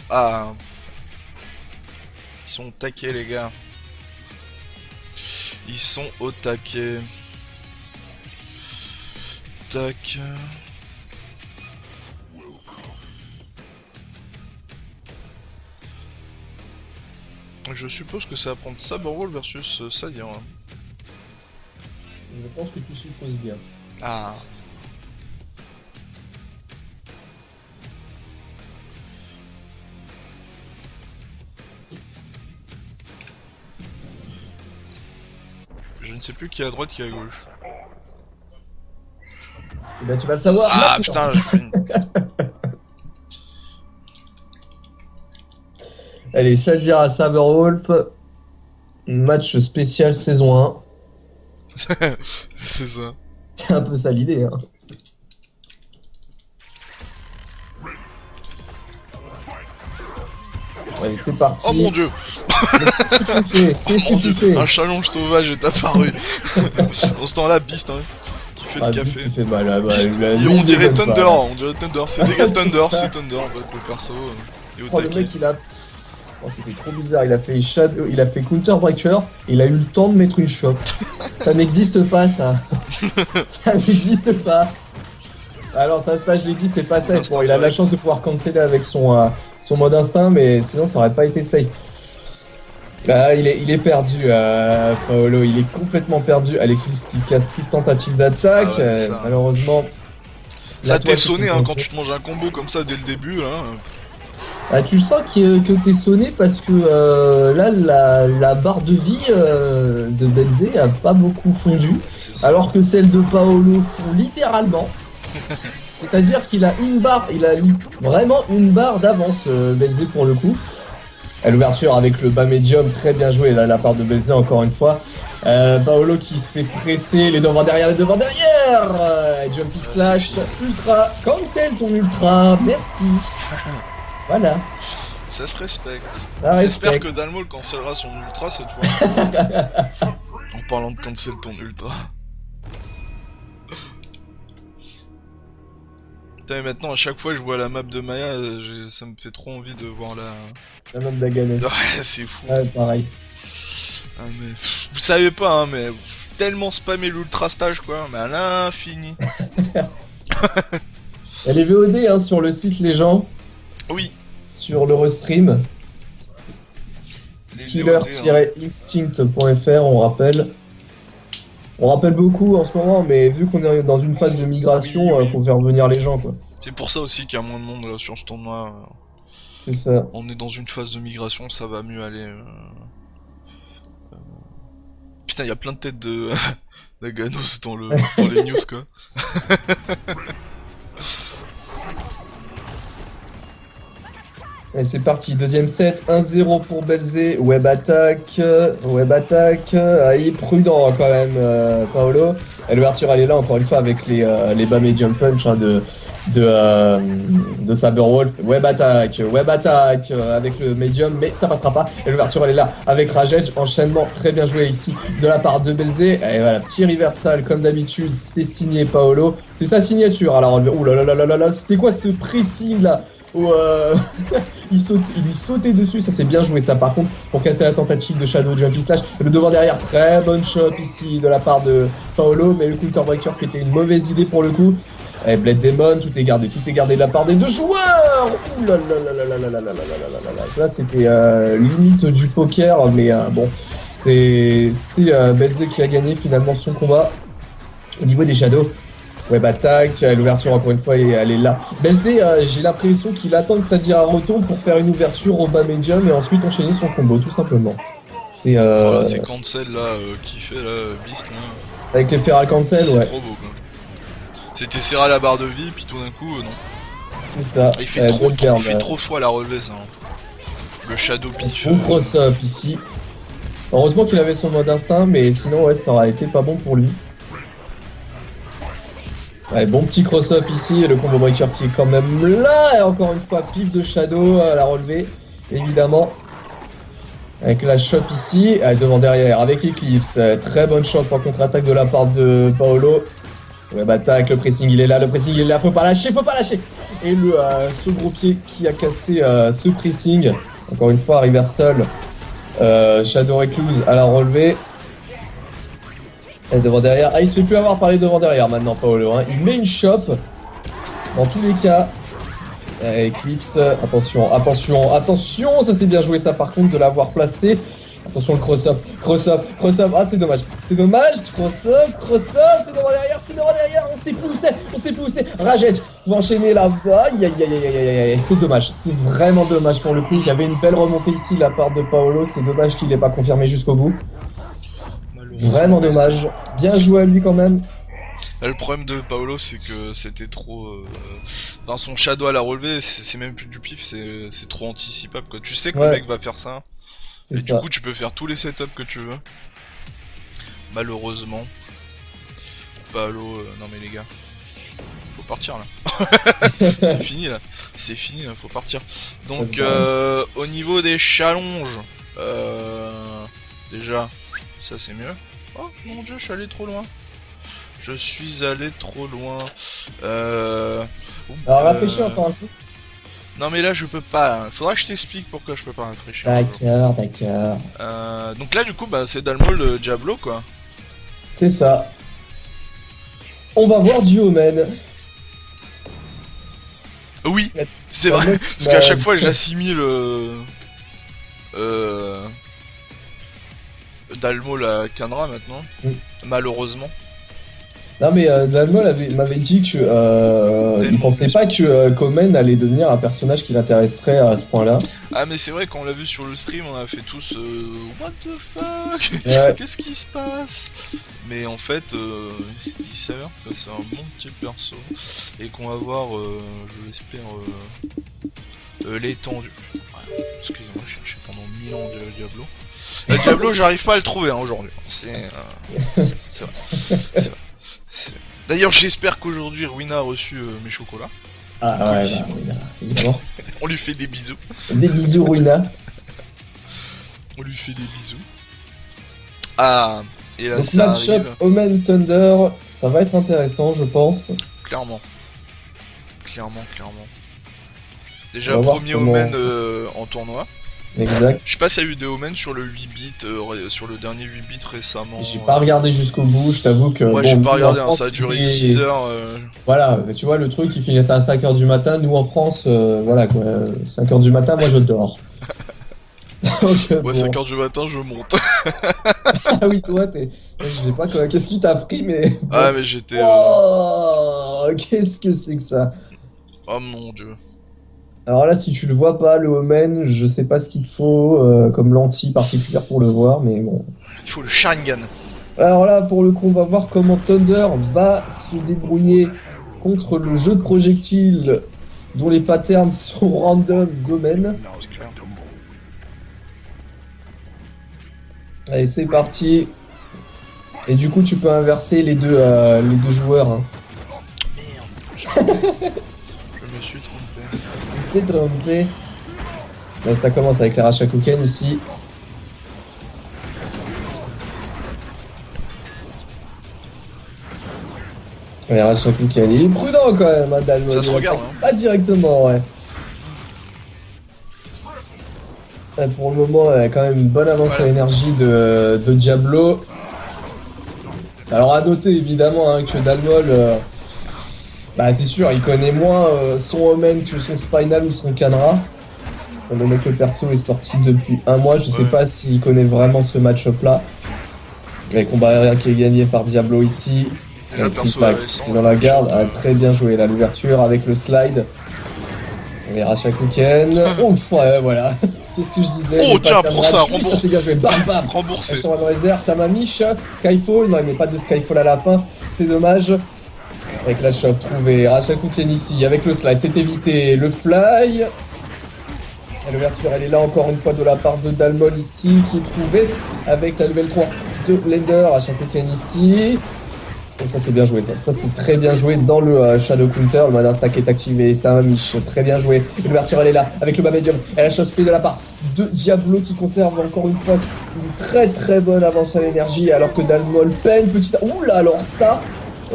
Ah. Ils sont au taquet, les gars. Ils sont au taquet. Tac. Je suppose que ça va prendre Saberwolf versus Sadia. Hein. Je pense que tu supposes bien. Ah. Je ne sais plus qui est à droite, qui est à gauche. Et ben tu vas le savoir. Ah maintenant. putain, je fais une... Allez, Sadia Saberwolf. Match spécial saison 1. C'est ça. C'est un peu ça l'idée. Hein. Allez, c'est parti. Oh mon dieu. Qu'est-ce que tu fais? Qu'est-ce Oh mon que tu dieu, fais? un challenge sauvage est apparu. Dans ce temps-là, Beast, hein, qui fait Ah, du Beast, café. il fait mal. Ah, bah, Beast, lui, on il dirait déconne Thunder, pas. on dirait Thunder. C'est des gars C'est Thunder, ça. c'est Thunder en fait, le perso. Et au Oh, le taquet. mec, il a... Oh, c'était trop bizarre, il a fait Shadow, il a fait Counter Breacher, il a eu le temps de mettre une chope. Ça n'existe pas, ça. Ça n'existe pas. Alors ça je l'ai dit, c'est pas safe. Bon, il a la chance de pouvoir canceller avec son mode instinct, mais sinon ça aurait pas été safe. Ah, il est perdu, Paolo, il est complètement perdu. Eclipse qui casse toute tentative d'attaque, Ah ouais, ça. malheureusement. Ça t'est toile sonné qui hein, compte. quand tu te manges un combo comme ça dès le début là. Ah, tu le sens que t'es sonné parce que là la barre de vie de Belzé a pas beaucoup fondu, C'est ça. alors que celle de Paolo fond littéralement. C'est-à-dire qu'il a une barre, il a vraiment une barre d'avance Belzé pour le coup. À l'ouverture avec le bas médium, très bien joué là, la part de Belzé encore une fois. Paolo qui se fait presser, les devants derrière, Jumpy slash, ultra, cancel ton ultra, merci. Voilà. Ça se respecte. Ça J'espère respecte. que Dalmol cancellera son ultra cette fois. En parlant de cancel ton ultra. Putain, mais maintenant à chaque fois que je vois la map de Maya, ça me fait trop envie de voir la... Un homme d'Aganes. Ouais, c'est fou. Ouais, pareil. Ah, mais... Vous savez pas, hein, mais tellement spammé l'ultra stage quoi, mais à l'infini. Il y a les VOD hein, sur le site, les gens, Oui. sur le restream, Les killer-instinct.fr, on rappelle. On rappelle beaucoup en ce moment, mais vu qu'on est dans une phase de migration, Oui. faut faire venir les gens, quoi. C'est pour ça aussi qu'il y a moins de monde là sur ce tournoi. C'est ça. On est dans une phase de migration, ça va mieux aller. Putain, il y a plein de têtes de d'Aganos dans les news quoi. Et c'est parti, deuxième set, 1-0 pour Belzé, web attack, il est prudent quand même, Paolo. Et l'ouverture elle est là encore une fois avec les bas medium punch hein, de Saberwolf, web attack avec le medium, mais ça passera pas. Et l'ouverture elle est là avec Rajej, enchaînement très bien joué ici de la part de Belzé. Et voilà, petit reversal comme d'habitude, c'est signé Paolo, c'est sa signature. Alors, ouh là là là là là, c'était quoi ce pressing là? Où il lui sautait dessus, ça c'est bien joué ça par contre pour casser la tentative de Shadow Jumpy Slash. Le devant derrière, très bonne shot ici de la part de Paolo, mais le counter breaker qui était une mauvaise idée pour le coup. Et Blade Demon, tout est gardé de la part des deux joueurs. Ouh là là là là là là là là là là là. Ça c'était limite du poker, mais bon, c'est Belzé qui a gagné finalement son combat. Au niveau des Shadows, web attack, l'ouverture encore une fois elle est là. Belzé, j'ai l'impression qu'il attend que Sadia retourne pour faire une ouverture au bas medium et ensuite enchaîner son combo tout simplement. C'est Voilà, c'est cancel là qui fait là Beast là. avec les Feral Cancel, C'est ouais. trop beau quoi. C'était serré à la barre de vie puis tout d'un coup non. C'est ça. Il fait trop, bonne trop, il garde, fait trop chaud à la relever ça. Hein. Le Shadow Pif. Bon cross-up ici. Heureusement qu'il avait son mode instinct, mais sinon ouais ça aurait été pas bon pour lui. Ouais, bon petit cross-up ici, le combo breaker qui est quand même là, et encore une fois, pif de Shadow à la relever, évidemment. Avec la chop ici, devant derrière, avec Eclipse, très bonne chop en contre-attaque de la part de Paolo. Web attack, le pressing il est là, faut pas lâcher. et ce gros pied qui a cassé ce pressing. Encore une fois, Reversal, Shadow Recluse à la relevée. Et devant derrière, il se fait plus avoir par les devant derrière maintenant, Paolo. Hein. Il met une chope dans tous les cas. Eclipse, attention, ça c'est bien joué ça par contre de l'avoir placé. Attention le cross-up, ah c'est dommage, cross-up, c'est devant derrière, on sait plus où c'est, Rajet va enchaîner là, aïe, c'est dommage, c'est vraiment dommage pour le coup, il y avait une belle remontée ici de la part de Paolo, c'est dommage qu'il n'ait pas confirmé jusqu'au bout. Vraiment dommage, bien joué à lui quand même. Là, le problème de Paolo, c'est que c'était trop. Enfin, son shadow à la relevée, c'est même plus du pif, c'est trop anticipable quoi. Tu sais que le mec va faire ça. Et du coup, tu peux faire tous les setups que tu veux. Malheureusement. Paolo, non mais les gars. Faut partir là. C'est fini là. Faut partir. Donc, au niveau des challenges. Déjà, ça c'est mieux. Oh mon dieu, je suis allé trop loin. Alors rafraîchis encore un peu. Non mais là je peux pas, hein. Faudra que je t'explique pourquoi je peux pas rafraîchir. D'accord. Donc là du coup c'est Dalmol Diablo quoi. C'est ça. On va voir du Omen. Oui, c'est vrai, parce qu'à chaque fois j'assimile Dalmol à Kandra maintenant, malheureusement. Non mais Dalmol m'avait dit que il pensait pas que Komen allait devenir un personnage qui l'intéresserait à ce point-là. Ah mais c'est vrai quand on l'a vu sur le stream on a fait tous what the fuck, qu'est-ce qui se passe? Mais en fait il s'avère que c'est un bon petit perso et qu'on va voir je l'espère l'étendue. Excusez-moi, je cherchais pendant 1000 ans de Diablo. Diablo j'arrive pas à le trouver hein, aujourd'hui. C'est vrai. D'ailleurs, j'espère qu'aujourd'hui Ruina a reçu mes chocolats. Ah ouais, évidemment. On lui fait des bisous. Des bisous, Ruina. On lui fait des bisous. Ah, et là, donc, ça match-up arrive. Omen Thunder, ça va être intéressant, je pense. Clairement. Déjà, premier Omen en tournoi. Exact. Je sais pas s'il y a eu des Omen sur le 8 bits, sur le dernier 8 bits récemment. J'ai pas regardé jusqu'au bout, je t'avoue que. Ouais, j'ai pas regardé, hein, ça a duré 6 heures. Voilà, tu vois, le truc il finissait à 5h du matin, nous en France, voilà quoi, 5h du matin, moi je dors. Donc, ouais, bon. 5h du matin, je monte. Ah oui, toi, je sais pas quoi, qu'est-ce qui t'a pris, mais. Bon. Ah, mais j'étais. Oh, qu'est-ce que c'est que ça? Oh mon dieu. Alors là, si tu le vois pas, le Omen, je sais pas ce qu'il te faut comme lentille particulière pour le voir, mais bon. Il faut le Sharingan. Alors là, pour le coup, on va voir comment Thunder va se débrouiller contre le jeu de projectiles dont les patterns sont random d'Omen. Allez, c'est parti. Et du coup, tu peux inverser les deux joueurs. Hein. Merde. Je me suis trompé. C'est trompé. Là, ça commence avec les Rashakuken ici. Les Rashakuken, il est prudent quand même, hein, Dalmol. Ça se regarde, hein. Pas directement, ouais. Pour le moment, il y a quand même une bonne avance à énergie de Diablo. Alors à noter évidemment hein, que Dalmol, bah c'est sûr, il connaît moins son Omen que son Spinal ou son Kandra. Le mec, le perso est sorti depuis un mois, je sais pas s'il connaît vraiment ce match-up là. Le combat aérien qui est gagné par Diablo ici. C'est dans la garde, très bien joué là, l'ouverture avec le slide. Et Rashakuken. Ouf, ouais, voilà. Qu'est-ce que je disais? Oh tiens, pour ça, rembourse. Ça c'est bien joué, bam bam. Remboursé. Je tombe dans les airs, ça m'a miche. Skyfall, non il n'y a pas de Skyfall à la fin, c'est dommage. Avec la shot trouvée, Rashakuken ici, avec le slide, c'est évité le fly. Et l'ouverture, elle est là encore une fois de la part de Dalmol ici, qui est trouvé avec la level 3 de Lender. Rashakuken ici. Donc ça c'est bien joué, ça c'est très bien joué dans le Shadow Counter, le mode instack est activé, ça m'a mis très bien joué. L'ouverture elle est là, avec le bas medium, et la chose prise de la part de Diablo qui conserve encore une fois une très bonne avance à l'énergie, alors que Dalmol peine petit... Oula alors ça,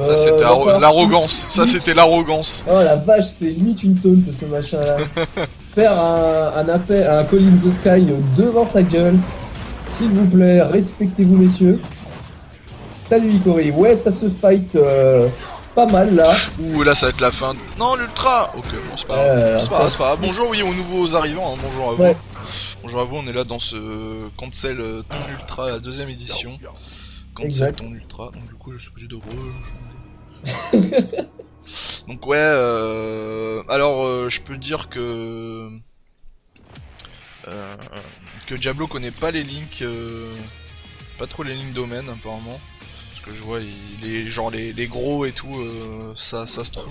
Ça c'était l'arrogance. Ça c'était l'arrogance. Oh la vache, c'est limite une taunt ce machin là. Faire un appel, un Call in the Sky devant sa gueule. S'il vous plaît, respectez-vous messieurs. Salut Ikori, ouais ça se fight pas mal là. Ouh là ça va être la fin. Non l'ultra. Ok bon c'est pas grave. C'est pas grave. Bonjour oui aux nouveaux arrivants, hein. Bonjour à vous. Ouais. Bonjour à vous, on est là dans ce cancel ton ultra, la 2ème édition. Cancel ton ultra, donc du coup je suis obligé de rechanger. Donc ouais, alors je peux dire que Diablo connaît pas les links, pas trop les lignes domaine apparemment. Parce que je vois genre les gros et tout, ça se trompe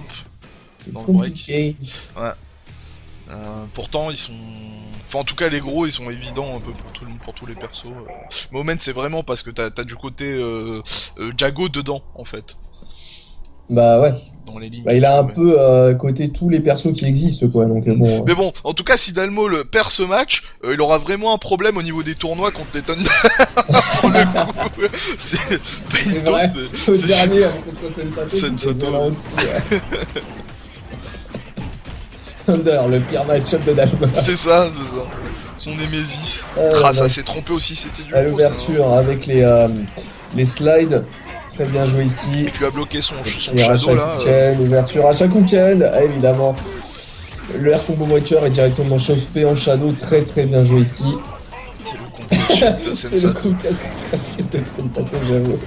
dans le break. Ouais. Pourtant ils sont... Enfin en tout cas les gros ils sont évidents un peu pour tous les persos. Moment c'est vraiment parce que t'as du côté Jago dedans en fait. Bah ouais. Dans les lignes. Bah, il a un peu côté tous les persos qui existent quoi donc bon. Mais bon, en tout cas si Dalmol perd ce match, il aura vraiment un problème au niveau des tournois contre les Thunder. Pour le coup, c'est pas une taunt. Au dernier avec Sensato. Thunder, le pire match-up de Dalmol. C'est ça. Son Némésis. Ça s'est trompé aussi, c'était du à l'ouverture avec les slides. Très bien joué ici. Et tu as bloqué son shadow là. Ouverture à Shakuken, évidemment. Le Air Combo Breacher est directement chauffé en shadow. Très très bien joué ici. C'est le concours de Sensato. J'avoue.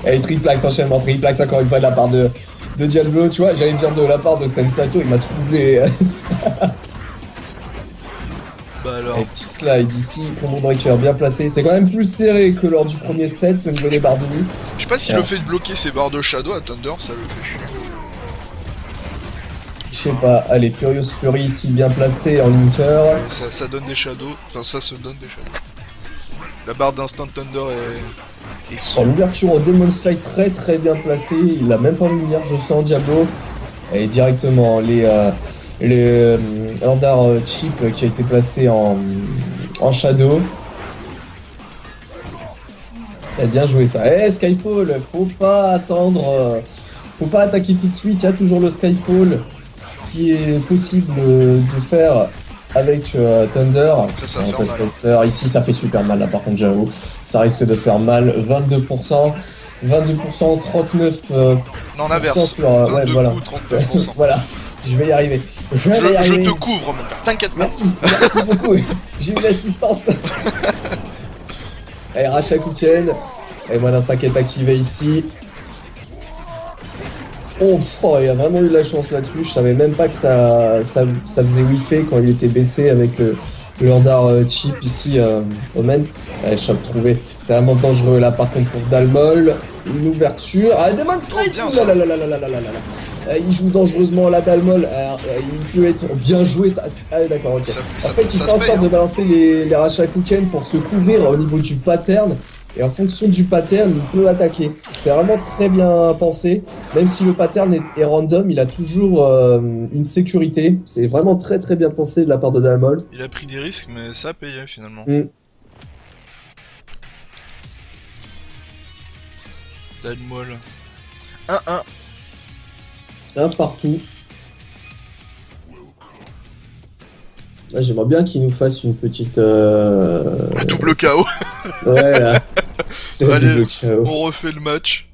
Et triplax enchaînement, triplax encore une fois de la part de Diablo, tu vois, j'allais dire de la part de Sensato, il m'a trouvé. Bah alors. Et petit slide ici, combo breaker bien placé. C'est quand même plus serré que lors du premier set au niveau des barres de vie. Je sais pas si le fait de bloquer ses barres de shadow à Thunder, ça le fait chier. Je sais pas, allez, Furious Fury ici bien placé en linker. Ça donne des shadows, enfin ça se donne des shadows. La barre d'instant Thunder est l'ouverture au Demon Slide très très bien placé. Il a même pas lumière, je sens Diablo. Et directement les Andar Chip qui a été placé en shadow. T'as bien joué ça. Skyfall, faut pas attendre, faut pas attaquer tout de suite. Il y a toujours le Skyfall qui est possible de faire avec Thunder. Ça fait mal. Ici ça fait super mal là par contre j'avoue. Ça risque de faire mal. 22%, 39%. Non l'inverse. Sur, ouais, voilà. 39%. Voilà. Je vais y arriver. Je te couvre mon gars, t'inquiète pas. Merci beaucoup. J'ai eu l'assistance. Allez, Rachakuken. Et moi l'instinct qui est activé ici. Oh, il a vraiment eu de la chance là-dessus. Je savais même pas que ça faisait whiffer quand il était baissé avec le Andar chip ici au main. Allez, shop trouvé. C'est vraiment dangereux là par contre pour Dalmol. Une ouverture. Ah, Demon Slide. Il joue dangereusement la Dalmol. Il peut être bien joué. Ça... Ah, d'accord, ok. En fait, il fait en sorte de balancer les Rachakuken pour se couvrir au niveau du pattern. Et en fonction du pattern, il peut attaquer. C'est vraiment très bien pensé. Même si le pattern est random, il a toujours une sécurité. C'est vraiment très très bien pensé de la part de Dalmol. Il a pris des risques, mais ça a payé finalement. Dalmol. 1-1. Un partout. Là, j'aimerais bien qu'il nous fasse une petite... double KO. Ouais, là. C'est allez, double KO. On refait le match.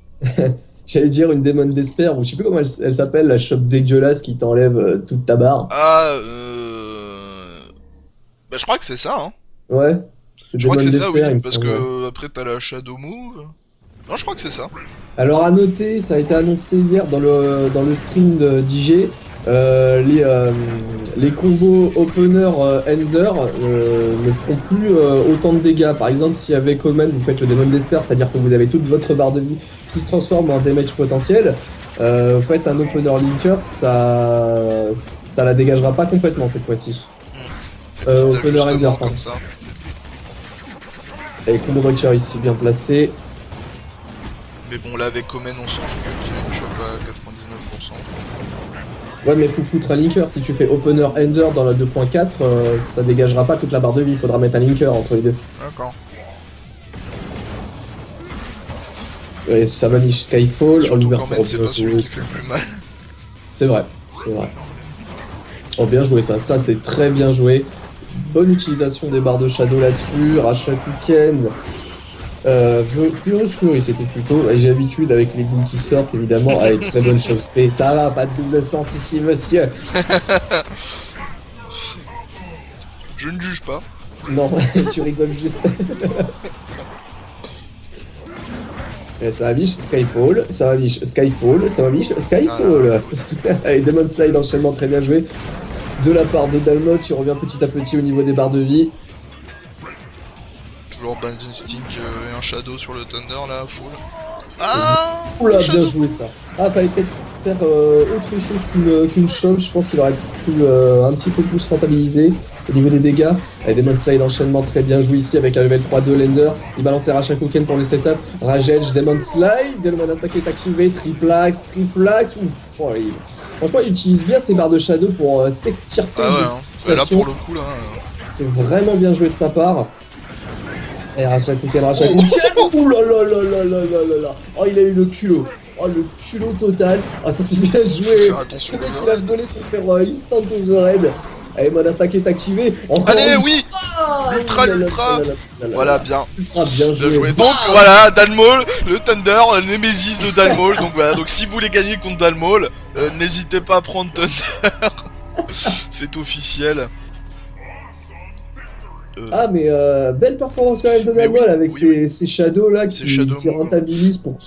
J'allais dire une Démon d'Esper, ou je sais plus comment elle s'appelle, la shop dégueulasse qui t'enlève toute ta barre. Ah, bah je crois que c'est ça, hein. Ouais. Je crois que c'est ça, oui, parce que après t'as la Shadow Move. Non, je crois que c'est ça. Alors à noter, ça a été annoncé hier dans le stream d'IG. Les combos opener ender ne feront plus autant de dégâts. Par exemple, si avec Omen vous faites le Démon d'Esper, c'est-à-dire que vous avez toute votre barre de vie qui se transforme en damage potentiel, vous faites un opener linker, ça la dégagera pas complètement cette fois-ci. Opener ender, pardon. Et combo breacher ici bien placé. Mais bon, là avec Omen on s'en fout, je suis pas à 99%. Ouais, mais faut foutre un linker. Si tu fais opener ender dans la 2.4, ça dégagera pas toute la barre de vie. Il faudra mettre un linker entre les deux. D'accord. Ouais, ça Vanish Skyfall. Surtout quand même, c'est pas celui qui fait le plus mal. C'est vrai, c'est vrai. Oh, bien joué ça, ça c'est très bien joué. Bonne utilisation des barres de shadow là-dessus. Rashakuken. Furious Fury, c'était plutôt. J'ai l'habitude avec les ghouls qui sortent, évidemment, avec très bonne chose. Ça va, pas de double sens ici, monsieur. Je ne juge pas. Non, tu rigoles juste. Ça va biche, Skyfall, ça va biche, Skyfall, ça va biche, Skyfall. Allez, Demon Slide, enchaînement très bien joué. De la part de Dalmot, il revient petit à petit au niveau des barres de vie. Toujours Balancing Stick et un Shadow sur le Thunder là, full. Ah Oula, bien joué ça. Ah, fallait peut-être faire autre chose qu'une chauve. Je pense qu'il aurait pu un petit peu plus rentabiliser au niveau des dégâts. Allez, Demon Slide enchaînement très bien joué ici avec la level 3 de Lender. Il balançait Rashakuken pour le setup. Rajej, Demon Slide. Delman Asake est activé. Triplax. Oh, franchement, il utilise bien ses barres de shadow pour s'extirper de cette situation. Là pour le coup, là. C'est vraiment bien joué de sa part. Et Rashakuken. Ouh là là là là là là là. Oh, il a eu le culot. Oh, le culot total. Ah, ça c'est bien joué. Faire attention. Il a volé pour faire instant overhead. Allez, mon attaque est activé. Allez, oui. L'ultra. Voilà, bien. Ultra bien joué. Donc voilà, Dalmol, le Thunder, le Nemesis de Dalmol. Donc voilà, donc si vous voulez gagner contre Dalmol, n'hésitez pas à prendre Thunder. C'est officiel. Ah, mais belle performance quand même de Dalmol avec ces shadows là qui rentabilisent pour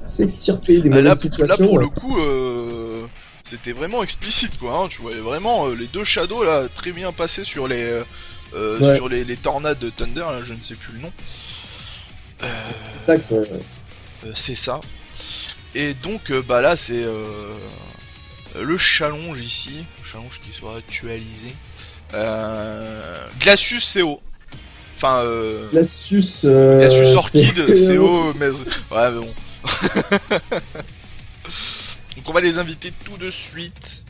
s'extirper des mauvaises situations. Là pour le coup, c'était vraiment explicite quoi. Hein, tu voyais vraiment les deux shadows là très bien passés sur les sur les tornades de Thunder. Là, je ne sais plus le nom. C'est ça. Et donc bah là c'est le challenge ici, challenge qui sera actualisé. Glacius CO. Enfin Glacius Orchid CO mais ouais mais bon. Donc on va les inviter tout de suite.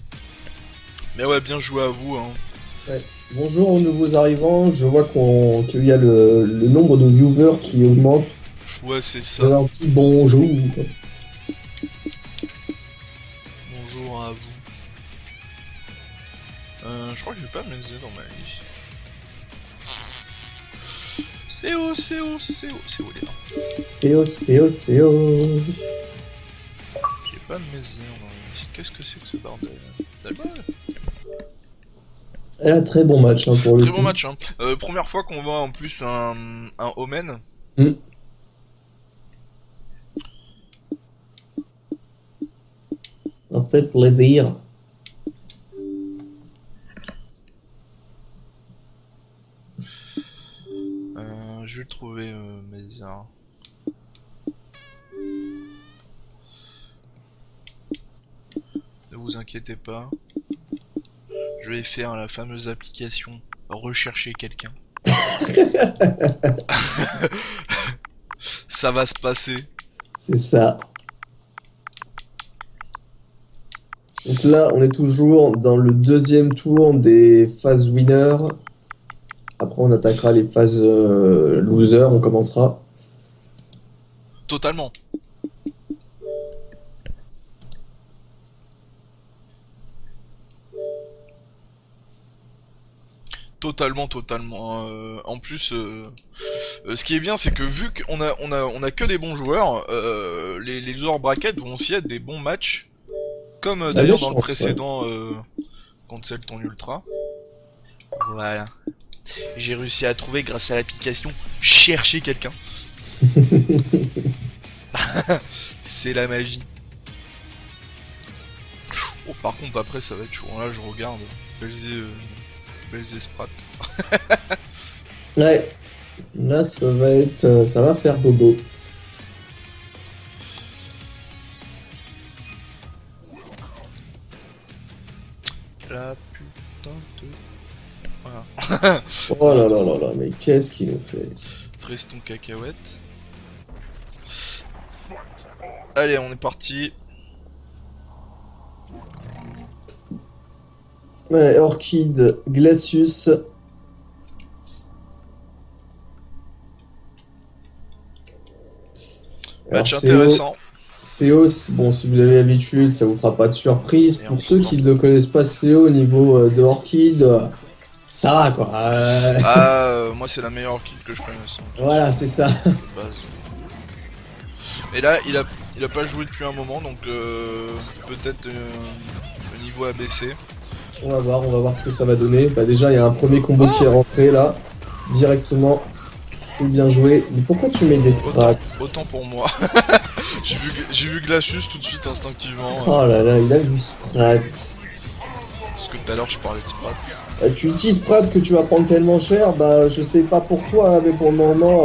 Mais ouais, bien joué à vous hein. Ouais. Bonjour aux nouveaux arrivants, je vois qu'il y a le nombre de viewers qui augmente. Ouais, c'est ça. Un petit bonjour. Bonjour à vous. Je crois que je vais pas me laisser dans ma liste. CO les gars. CO. J'ai pas me laisser dans ma liste. Qu'est-ce que c'est que ce bordel? D'accord. Elle a très bon match hein, pour le coup. Très bon match hein. Première fois qu'on voit en plus un Omen. Ça fait plaisir. Je vais le trouver Mézard. Ne vous inquiétez pas. Je vais faire la fameuse application rechercher quelqu'un. Ça va se passer. C'est ça. Donc là, on est toujours dans le deuxième tour des phases winner. Après, on attaquera les phases loser, on commencera. Totalement. Totalement. En plus, ce qui est bien, c'est que vu qu'on a que des bons joueurs, les loser brackets vont aussi être des bons matchs. Comme d'ailleurs dans le précédent contre ton ultra. Voilà. J'ai réussi à trouver grâce à l'application chercher quelqu'un. C'est la magie. Oh, par contre après ça va être chaud. Là je regarde. Belzé Sprat. Ouais. Là ça va faire bobo. La putain de... Voilà. Oh là là là là, mais qu'est-ce qu'il nous fait? Preston cacahuète. Allez, on est parti. Ouais, Orchid, Glacius. Match intéressant. CO, bon, si vous avez l'habitude, ça vous fera pas de surprise. Pour ceux qui ne connaissent pas CO au niveau de Orchid, ça va quoi. Moi c'est la meilleure Orchid que je connaisse. Voilà, c'est ça. Et là, il a pas joué depuis un moment, donc peut-être le niveau a baissé. On va voir ce que ça va donner. Bah déjà, il y a un premier combo qui est rentré là, directement. C'est bien joué. Mais pourquoi tu mets des sprats? Autant pour moi. J'ai vu Glacius tout de suite instinctivement. Oh là là, il a vu sprat. Parce que tout à l'heure je parlais de sprat. Tu utilises sprat que tu vas prendre tellement cher, bah je sais pas pour toi, mais pour le moment,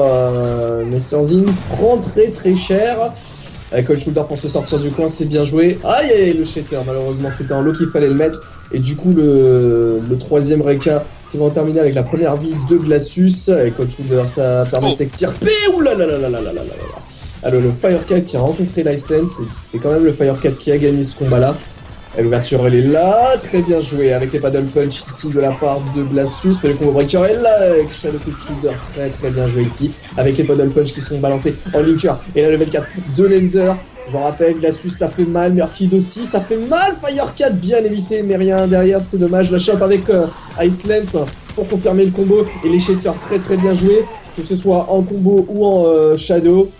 Mr. Zing prend très cher. Cold Shoulder pour se sortir du coin, c'est bien joué. Aïe aïe, le shatter, malheureusement c'était en low qu'il fallait le mettre. Et du coup le troisième Reka qui va en terminer avec la première vie de Glacius. Et Cold Shoulder, ça permet de s'extirper. Oulalalala. Alors le Firecat qui a rencontré License, c'est quand même le Firecat qui a gagné ce combat là. L'ouverture elle est là, très bien joué avec les paddle punch ici de la part de Glacius, mais le combo breaker est là avec Shadow Cold Shoulder, très bien joué ici, avec les paddle punch qui sont balancés en linker, et la level 4 de Lender, j'en rappelle, Glacius ça fait mal, mais Orchid aussi, ça fait mal, Firecat bien évité, mais rien derrière, c'est dommage, la shop avec Iceland pour confirmer le combo, et les shaders très bien joués, que ce soit en combo ou en Shadow.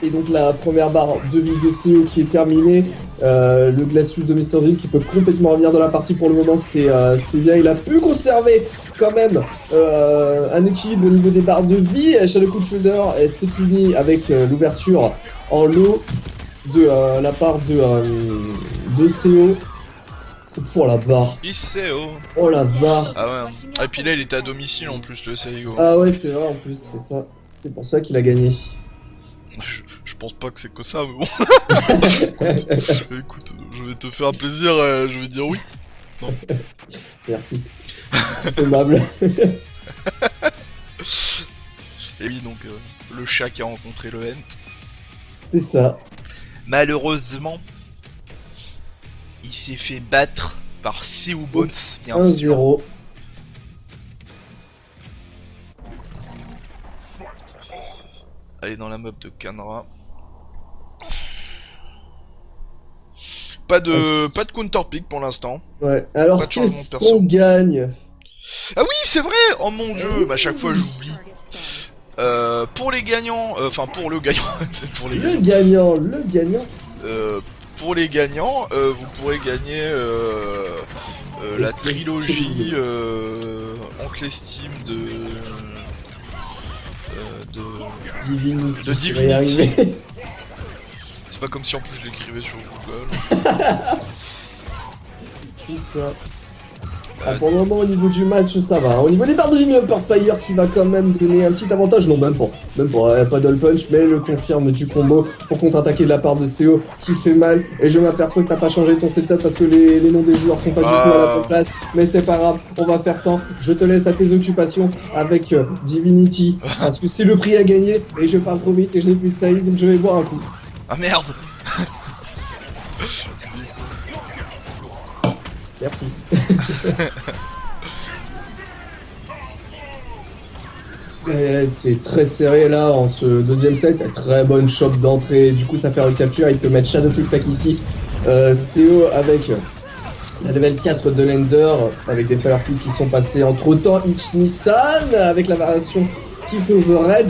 Et donc la première barre de vie de CO qui est terminée, le Glacius de Mr. Zing qui peut complètement revenir dans la partie pour le moment, c'est bien, il a pu conserver quand même un équilibre au niveau des barres de vie. Shadow Cold Shoulder s'est puni avec l'ouverture en low de la part de CO. Pour la barre. Oh la barre. Ah ouais. Et puis là il était à domicile en plus le Seigo. Ah ouais c'est vrai en plus, c'est ça. C'est pour ça qu'il a gagné. Je pense pas que c'est que ça, mais bon. Écoute, je vais te faire plaisir, je vais dire oui. Non. Merci. Aimable. Et oui, donc, le chat qui a rencontré le Hent. C'est ça. Malheureusement, il s'est fait battre par Seobones, bien 1-0. Allez dans la map de Kanra. Pas de counter pick pour l'instant. Ouais, alors qu'est-ce qu'on gagne? Ah oui, c'est vrai. Oh mon dieu, à chaque fois j'oublie. Pour les gagnants, enfin pour le gagnant, pour les gagnants. Le gagnant. Pour les gagnants, vous pourrez gagner la trilogie Oncle Steam de Divinity. C'est pas comme si en plus je l'écrivais sur Google. C'est ça. Pour le moment au niveau du match ça va. Au niveau des barres de vie, Fire qui va quand même donner un petit avantage. Non même pas paddle punch, mais le confirme du combo pour contre-attaquer de la part de CO qui fait mal. Et je m'aperçois que t'as pas changé ton setup parce que les noms des joueurs sont pas du tout à la bonne place. Mais c'est pas grave, on va faire ça. Je te laisse à tes occupations avec Divinity. Parce que c'est le prix à gagner et je parle trop vite et je n'ai plus de saillie donc je vais boire un coup. Ah merde. Merci. C'est très serré là en ce deuxième set, très bonne shot d'entrée, du coup ça fait une capture, il peut mettre Shadow Puck ici. CO avec la level 4 de Lender, avec des power kicks qui sont passés entre temps, Itch Nissan avec la variation qui fait overhead,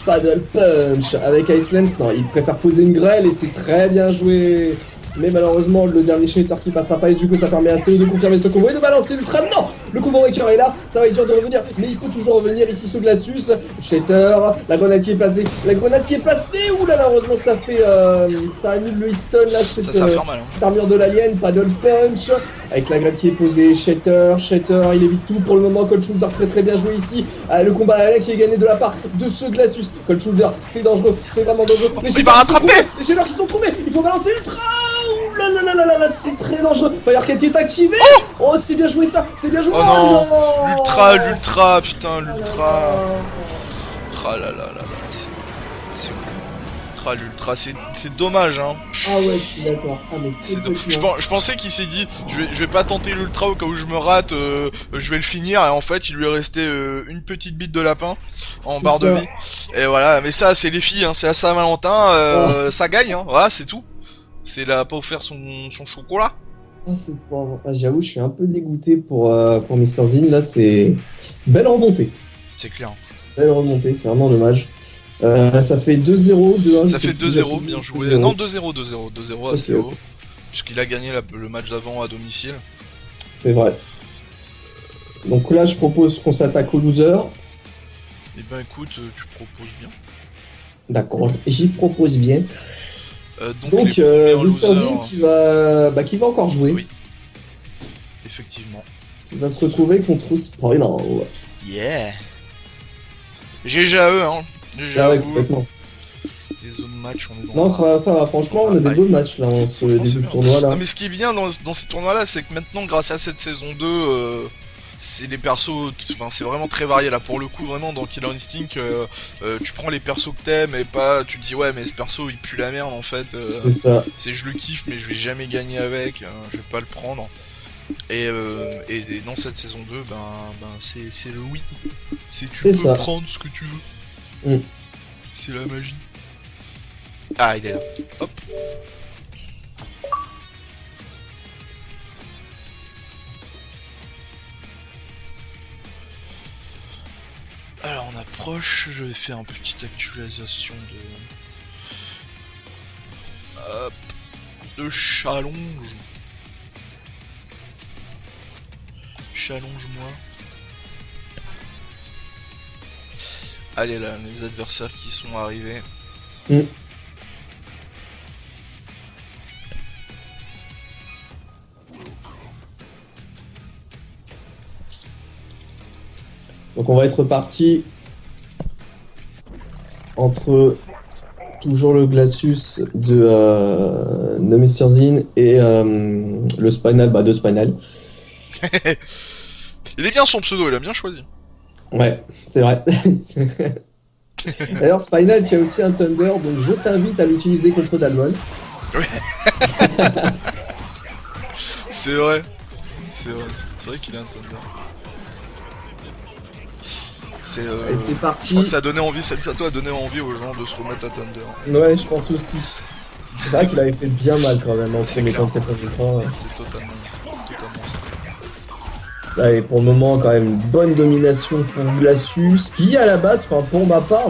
paddle punch avec Iceland, non il préfère poser une grêle et c'est très bien joué. Mais malheureusement, le dernier shatter qui passera pas et du coup ça permet à CO de confirmer ce combo et de balancer l'ultra. Non, le combo breaker est là, ça va être dur de revenir, mais il peut toujours revenir ici ce Glacius. Shatter, la grenade qui est placée, ouh là là, heureusement ça fait, ça annule le hitstun là, cette armure de l'alien, paddle punch, avec la grab qui est posée, Shatter, il évite tout pour le moment, Cold Shoulder très bien joué ici, le combat aérien qui est gagné de la part de ce Glacius. Cold Shoulder, c'est dangereux, c'est vraiment dangereux, il va rattraper. Les shaders qui sont trouvés, il faut balancer l'ultra. Là, c'est très dangereux. Firecat est activé. Oh, c'est bien joué ça, c'est bien joué. Oh non, l'ultra, putain, l'ultra. Ah là, c'est l'ultra, c'est dommage, hein. Ah ouais, je suis d'accord. Ah mais Je pensais qu'il s'est dit, je vais pas tenter l'ultra au cas où je me rate, je vais le finir, et en fait il lui est resté une petite bite de lapin en barre de vie. Et voilà, mais ça c'est les filles, hein, c'est à Saint-Valentin, ça gagne, hein, voilà, c'est tout. C'est là pas offert son chocolat. Ah, c'est pauvre. Ah, j'avoue, je suis un peu dégoûté pour Mr. Zin, là, c'est belle remontée. C'est clair. Belle remontée, c'est vraiment dommage. Ça fait 2-0, 2-1. Ça fait 2-0, bien joué. 2-0. Non, 2-0, 2-0, 2-0 assez Ok, haut. ok. Puisqu'il a gagné le match d'avant à domicile. C'est vrai. Donc là, je propose qu'on s'attaque aux losers. Eh ben écoute, tu proposes bien. D'accord, j'y propose bien. Donc les Mr. Zin qui va encore jouer. Oui. Effectivement. Il va se retrouver contre Spoiler. Yeah. GG à eux, hein. GG Ah à ouais, vous. complètement. Les zones match, on est dans Non, ça va. Franchement, on a des beaux matchs là, sur le début du tournoi là. Non, mais ce qui est bien dans ces tournois là, c'est que maintenant, grâce à cette saison 2, c'est les persos, enfin c'est vraiment très varié là. Pour le coup, vraiment dans Killer Instinct, tu prends les persos que t'aimes et pas, tu te dis ouais, mais ce perso il pue la merde en fait. C'est ça. C'est je le kiffe, mais je vais jamais gagner avec, je vais pas le prendre. Et dans cette saison 2, c'est le oui. C'est tu peux prendre ce que tu veux. C'est la magie. Ah, il est là. Hop. Alors on approche, je vais faire une petite actualisation de... Hop. De challenge. Challenge-moi. Allez là, les adversaires qui sont arrivés. Donc on va être parti entre toujours le Glacius de Mr. Zin et le Spinal de Spinal. Il est bien son pseudo, il a bien choisi. Ouais, c'est vrai. D'ailleurs, Spinal, tu as aussi un Thunder, donc je t'invite à l'utiliser contre Dalmon. Ouais. C'est vrai. C'est vrai qu'il a un Thunder. Et c'est parti. Je crois que ça a donné envie, ça a donné envie aux gens de se remettre à Thunder. Ouais, je pense aussi. C'est vrai qu'il avait fait bien mal quand même en premier temps de cette ultra. C'est totalement ça. Et pour le moment, quand même, une bonne domination pour Glacius, qui à la base, pour ma part,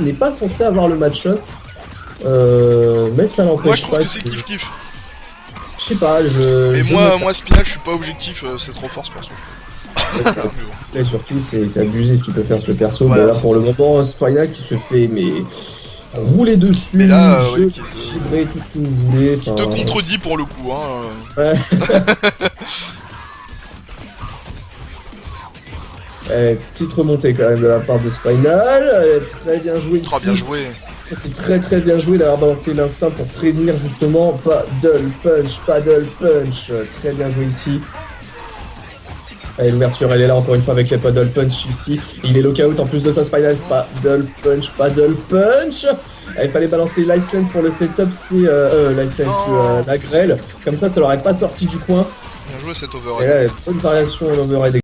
n'est pas censé avoir le match-up. Mais ça n'empêche pas. Moi, je trouve que c'est kiff-kiff. Je sais pas, Mais moi, Spinal, je suis pas objectif, c'est trop fort ce perso. Et surtout, c'est abusé ce qu'il peut faire sur le perso. Voilà, là, pour le moment, Spinal qui se fait rouler dessus, mais là, chibrer tout ce que vous voulez. Qui te contredit pour le coup, hein. Ouais. Petite remontée quand même de la part de Spinal, très bien joué ici. Très bien joué. Ça c'est très bien joué d'avoir balancé l'instinct pour prévenir justement paddle punch, très bien joué ici. Allez, l'ouverture elle est là encore une fois avec les paddle punch ici, il est lockout en plus de ça Spinal, paddle punch. Il fallait balancer l'Ice Lance pour le setup, c'est la grêle, comme ça l'aurait pas sorti du coin. Bien joué cet overhead. Et là, bonne variation à l'overhead.